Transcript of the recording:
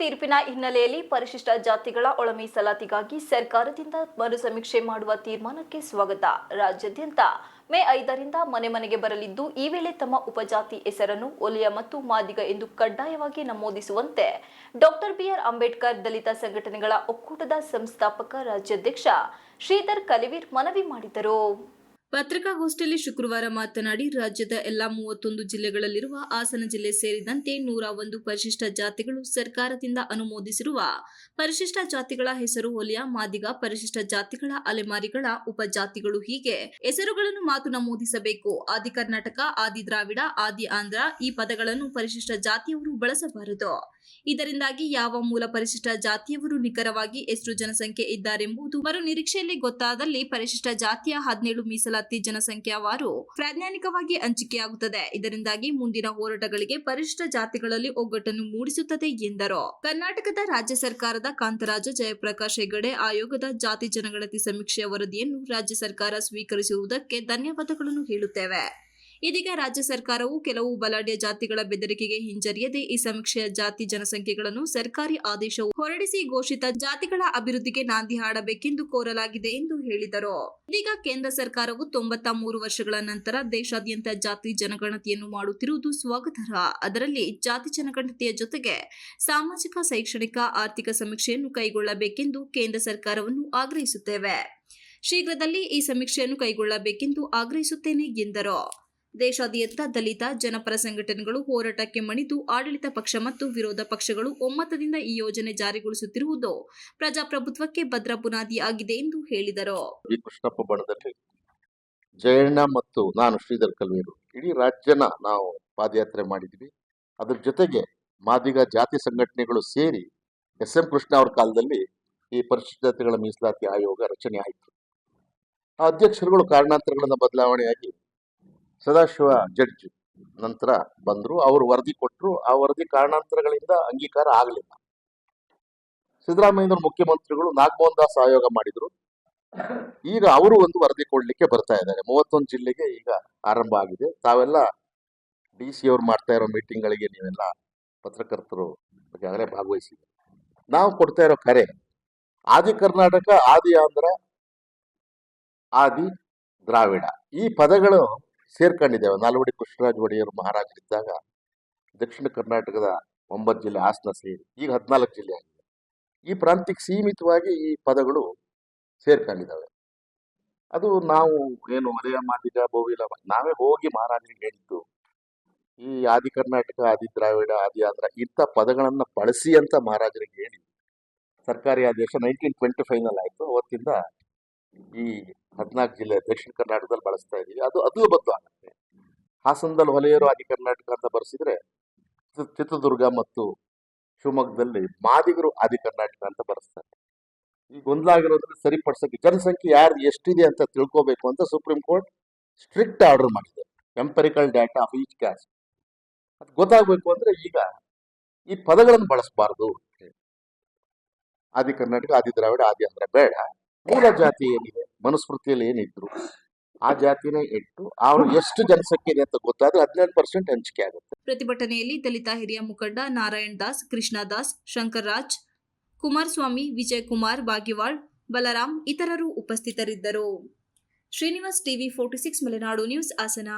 ತೀರ್ಪಿನ ಹಿನ್ನೆಲೆಯಲ್ಲಿ ಪರಿಶಿಷ್ಟ ಜಾತಿಗಳ ಒಳ ಮೀಸಲಾತಿಗಾಗಿ ಸರ್ಕಾರದಿಂದ ಮರು ಸಮೀಕ್ಷೆ ಮಾಡುವ ತೀರ್ಮಾನಕ್ಕೆ ಸ್ವಾಗತ. ರಾಜ್ಯಾದ್ಯಂತ ಮೇ 5ರಿಂದ ಮನೆ ಮನೆಗೆ ಬರಲಿದ್ದು, ಈ ವೇಳೆ ತಮ್ಮ ಉಪಜಾತಿ ಹೆಸರನ್ನು ಒಲಿಯ ಮತ್ತು ಮಾದಿಗ ಎಂದು ಕಡ್ಡಾಯವಾಗಿ ನಮೂದಿಸುವಂತೆ ಡಾಕ್ಟರ್ ಬಿಆರ್ ಅಂಬೇಡ್ಕರ್ ದಲಿತ ಸಂಘಟನೆಗಳ ಒಕ್ಕೂಟದ ಸಂಸ್ಥಾಪಕ ರಾಜ್ಯಾಧ್ಯಕ್ಷ ಶ್ರೀಧರ್ ಕಲಿವೀರ್ ಮನವಿ ಮಾಡಿದರು. ಪತ್ರಿಕಾಗೋಷ್ಠಿಯಲ್ಲಿ ಶುಕ್ರವಾರ ಮಾತನಾಡಿ, ರಾಜ್ಯದ ಎಲ್ಲಾ 31 ಜಿಲ್ಲೆಗಳಲ್ಲಿರುವ ಹಾಸನ ಜಿಲ್ಲೆ ಸೇರಿದಂತೆ 101 ಪರಿಶಿಷ್ಟ ಜಾತಿಗಳು ಸರ್ಕಾರದಿಂದ ಅನುಮೋದಿಸಿರುವ ಪರಿಶಿಷ್ಟ ಜಾತಿಗಳ ಹೆಸರು ಒಲಿಯ, ಮಾದಿಗ, ಪರಿಶಿಷ್ಟ ಜಾತಿಗಳ ಅಲೆಮಾರಿಗಳ ಉಪಜಾತಿಗಳು ಹೀಗೆ ಹೆಸರುಗಳನ್ನು ಮಾತ್ರ ನಮೂದಿಸಬೇಕು. ಆದಿ ಕರ್ನಾಟಕ, ಆದಿ ದ್ರಾವಿಡ, ಆದಿ ಆಂಧ್ರ ಈ ಪದಗಳನ್ನು ಪರಿಶಿಷ್ಟ ಜಾತಿಯವರು ಬಳಸಬಾರದು. ಇದರಿಂದಾಗಿ ಯಾವ ಮೂಲ ಪರಿಶಿಷ್ಟ ಜಾತಿಯವರು ನಿಖರವಾಗಿ ಎಷ್ಟು ಜನಸಂಖ್ಯೆ ಇದ್ದಾರೆಂಬುದು ಮರು ನಿರೀಕ್ಷೆಯಲ್ಲಿ ಗೊತ್ತಾದಲ್ಲಿ ಪರಿಶಿಷ್ಟ ಜಾತಿಯ 17 ಮೀಸಲಾತಿ ಜನಸಂಖ್ಯಾವಾರು ಪ್ರಾಜ್ಞಾನಿಕವಾಗಿ ಹಂಚಿಕೆಯಾಗುತ್ತದೆ. ಇದರಿಂದಾಗಿ ಮುಂದಿನ ಹೋರಾಟಗಳಿಗೆ ಪರಿಶಿಷ್ಟ ಜಾತಿಗಳಲ್ಲಿ ಒಗ್ಗಟ್ಟನ್ನು ಮೂಡಿಸುತ್ತದೆ ಎಂದರು. ಕರ್ನಾಟಕದ ರಾಜ್ಯ ಸರ್ಕಾರದ ಕಾಂತರಾಜ ಜಯಪ್ರಕಾಶ್ ಹೆಗಡೆ ಆಯೋಗದ ಜಾತಿ ಜನಗಣತಿ ಸಮೀಕ್ಷೆಯ ವರದಿಯನ್ನು ರಾಜ್ಯ ಸರ್ಕಾರ ಸ್ವೀಕರಿಸಿರುವುದಕ್ಕೆ ಧನ್ಯವಾದಗಳನ್ನು ಹೇಳುತ್ತೇವೆ. ಇದೀಗ ರಾಜ್ಯ ಸರ್ಕಾರವು ಕೆಲವು ಬಲಾಢ್ಯ ಜಾತಿಗಳ ಬೆದರಿಕೆಗೆ ಹಿಂಜರಿಯದೆ ಈ ಸಮೀಕ್ಷೆಯ ಜಾತಿ ಜನಸಂಖ್ಯೆಗಳನ್ನು ಸರ್ಕಾರಿ ಆದೇಶವು ಹೊರಡಿಸಿ ಘೋಷಿತ ಜಾತಿಗಳ ಅಭಿವೃದ್ಧಿಗೆ ನಾಂದಿ ಹಾಡಬೇಕೆಂದು ಕೋರಲಾಗಿದೆ ಎಂದು ಹೇಳಿದರು. ಇದೀಗ ಕೇಂದ್ರ ಸರ್ಕಾರವು 93 ವರ್ಷಗಳ ನಂತರ ದೇಶಾದ್ಯಂತ ಜಾತಿ ಜನಗಣತಿಯನ್ನು ಮಾಡುತ್ತಿರುವುದು ಸ್ವಾಗತಾರ್ಹ. ಅದರಲ್ಲಿ ಜಾತಿ ಜನಗಣತಿಯ ಜೊತೆಗೆ ಸಾಮಾಜಿಕ, ಶೈಕ್ಷಣಿಕ, ಆರ್ಥಿಕ ಸಮೀಕ್ಷೆಯನ್ನು ಕೈಗೊಳ್ಳಬೇಕೆಂದು ಕೇಂದ್ರ ಸರ್ಕಾರವನ್ನು ಆಗ್ರಹಿಸುತ್ತೇವೆ. ಶೀಘ್ರದಲ್ಲಿ ಈ ಸಮೀಕ್ಷೆಯನ್ನು ಕೈಗೊಳ್ಳಬೇಕೆಂದು ಆಗ್ರಹಿಸುತ್ತೇನೆ ಎಂದರು. ದೇಶಾದ್ಯಂತ ದಲಿತ ಜನಪರ ಸಂಘಟನೆಗಳು ಹೋರಾಟಕ್ಕೆ ಮಣಿದು ಆಡಳಿತ ಪಕ್ಷ ಮತ್ತು ವಿರೋಧ ಪಕ್ಷಗಳು ಒಮ್ಮತದಿಂದ ಈ ಯೋಜನೆ ಜಾರಿಗೊಳಿಸುತ್ತಿರುವುದು ಪ್ರಜಾಪ್ರಭುತ್ವಕ್ಕೆ ಭದ್ರ ಬುನಾದಿ ಆಗಿದೆ ಎಂದು ಹೇಳಿದರು. ಕೃಷ್ಣಪ್ಪ ಬಣದಲ್ಲಿ ಜಯಣ್ಣ ಮತ್ತು ನಾನು ಶ್ರೀಧರ್ ಕಲ್ವೀರು ಇಡೀ ರಾಜ್ಯನ ನಾವು ಪಾದಯಾತ್ರೆ ಮಾಡಿದ್ವಿ. ಅದ್ರ ಜೊತೆಗೆ ಮಾದಿಗ ಜಾತಿ ಸಂಘಟನೆಗಳು ಸೇರಿ ಎಸ್.ಎಂ. ಕೃಷ್ಣ ಅವ್ರ ಕಾಲದಲ್ಲಿ ಈ ಪರಿಶಿಷ್ಟ ಜಾತಿಗಳ ಮೀಸಲಾತಿ ಆಯೋಗ ರಚನೆ ಆಯಿತು. ಆ ಅಧ್ಯಕ್ಷರುಗಳು ಕಾರಣಾಂತರಗಳಿಂದ ಬದಲಾವಣೆಯಾಗಿ ಸದಾಶಿವ ಜಡ್ಜ್ ನಂತರ ಬಂದ್ರು. ಅವರು ವರದಿ ಕೊಟ್ಟರು. ಆ ವರದಿ ಕಾರಣಾಂತರಗಳಿಂದ ಅಂಗೀಕಾರ ಆಗಲಿಲ್ಲ. ಸಿದ್ದರಾಮಯ್ಯ ಮುಖ್ಯಮಂತ್ರಿಗಳು ನಾಗಮೋಹನ್ ದಾಸ್ ಆಯೋಗ ಮಾಡಿದ್ರು. ಈಗ ಅವರು ಒಂದು ವರದಿ ಕೊಡ್ಲಿಕ್ಕೆ ಬರ್ತಾ ಇದ್ದಾರೆ. 31 ಜಿಲ್ಲೆಗೆ ಈಗ ಆರಂಭ ಆಗಿದೆ. ತಾವೆಲ್ಲ DC ಅವ್ರು ಮಾಡ್ತಾ ಇರೋ ಮೀಟಿಂಗ್ ಗಳಿಗೆ ನೀವೆಲ್ಲ ಪತ್ರಕರ್ತರು ಈಗಾಗಲೇ ಭಾಗವಹಿಸಿದೆ. ನಾವು ಕೊಡ್ತಾ ಇರೋ ಕರೆ ಆದಿ ಕರ್ನಾಟಕ, ಆದಿ ಆಂಧ್ರ, ಆದಿ ದ್ರಾವಿಡ ಈ ಪದಗಳು ಸೇರ್ಕೊಂಡಿದ್ದೇವೆ. ನಾಲ್ವಡಿ ಕೃಷ್ಣರಾಜ ಒಡೆಯರು ಮಹಾರಾಜರಿದ್ದಾಗ ದಕ್ಷಿಣ ಕರ್ನಾಟಕದ 9 ಜಿಲ್ಲೆ ಹಾಸನ ಸೇರಿ ಈಗ 14 ಜಿಲ್ಲೆ ಆಗಿದೆ. ಈ ಪ್ರಾಂತ್ಯಕ್ಕೆ ಸೀಮಿತವಾಗಿ ಈ ಪದಗಳು ಸೇರ್ಕೊಂಡಿದ್ದಾವೆ. ಅದು ನಾವು ಏನು ಒಲೆಯ, ಮಾದಿಗ, ಬೋವಿಲ ನಾವೇ ಹೋಗಿ ಮಹಾರಾಜರಿಗೆ ಹೇಳಿದ್ದು ಈ ಆದಿ ಕರ್ನಾಟಕ, ಆದಿ ದ್ರಾವಿಡ, ಆದಿ ಆಂಧ್ರ ಇಂಥ ಪದಗಳನ್ನ ಬಳಸಿ ಅಂತ ಮಹಾರಾಜರಿಗೆ ಹೇಳಿ ಸರ್ಕಾರಿ ಆದೇಶ 1925 ಆಯ್ತು. ಅವತ್ತಿಂದ ಈ 14 ಜಿಲ್ಲೆ ದಕ್ಷಿಣ ಕರ್ನಾಟಕದಲ್ಲಿ ಬಳಸ್ತಾ ಇದೀವಿ. ಅದು ಬದ್ದು ಆಗುತ್ತೆ. ಹಾಸನದಲ್ಲಿ ಹೊಲೆಯರು ಆದಿ ಕರ್ನಾಟಕ ಅಂತ ಬರ್ಸಿದ್ರೆ ಚಿತ್ರದುರ್ಗ ಮತ್ತು ಶಿವಮೊಗ್ಗದಲ್ಲಿ ಮಾದಿಗರು ಆದಿ ಕರ್ನಾಟಕ ಅಂತ ಬರೆಸ್ತಾರೆ. ಈ ಗೊಂದಲಾಗಿರೋದ್ರಿಂದ ಸರಿಪಡಿಸಕ್ಕೆ ಜನಸಂಖ್ಯೆ ಯಾರು ಎಷ್ಟಿದೆ ಅಂತ ತಿಳ್ಕೋಬೇಕು ಅಂತ ಸುಪ್ರೀಂ ಕೋರ್ಟ್ ಸ್ಟ್ರಿಕ್ಟ್ ಆರ್ಡರ್ ಮಾಡಿದೆ. Empirical data of each caste ಅದು ಗೊತ್ತಾಗಬೇಕು ಅಂದ್ರೆ ಈಗ ಈ ಪದಗಳನ್ನು ಬಳಸಬಾರದು. ಆದಿ ಕರ್ನಾಟಕ, ಆದಿ ದ್ರಾವಿಡ, ಆದಿ ಆಂಧ್ರ ಬೇಡ. ಮೂಲ ಜಾತಿ ಏನಿದೆ, ಮನುಸ್ಮೃತಿಯಲ್ಲಿ ಏನಿದ್ರು ಆ ಜಾತಿನೇ ಇಟ್ಟು ಅವರು ಎಷ್ಟು ಜನಸಂಖ್ಯೆ ಇದೆ ಅಂತ ಗೊತ್ತಾದ್ರೆ 17% ಹಂಚಿಕೆ ಆಗುತ್ತೆ. ಪ್ರತಿಭಟನೆಯಲ್ಲಿ ದಲಿತ ಹಿರಿಯ ಮುಖಂಡ ನಾರಾಯಣ್ ದಾಸ್, ಕೃಷ್ಣದಾಸ್, ಶಂಕರ್ ರಾಜ್, ಕುಮಾರಸ್ವಾಮಿ, ವಿಜಯ್ ಕುಮಾರ್ ಬಾಗಿವಾಳ್, ಬಲರಾಮ್ ಇತರರು ಉಪಸ್ಥಿತರಿದ್ದರು. Srinivas, TV 46 Malenadu news, Hassan.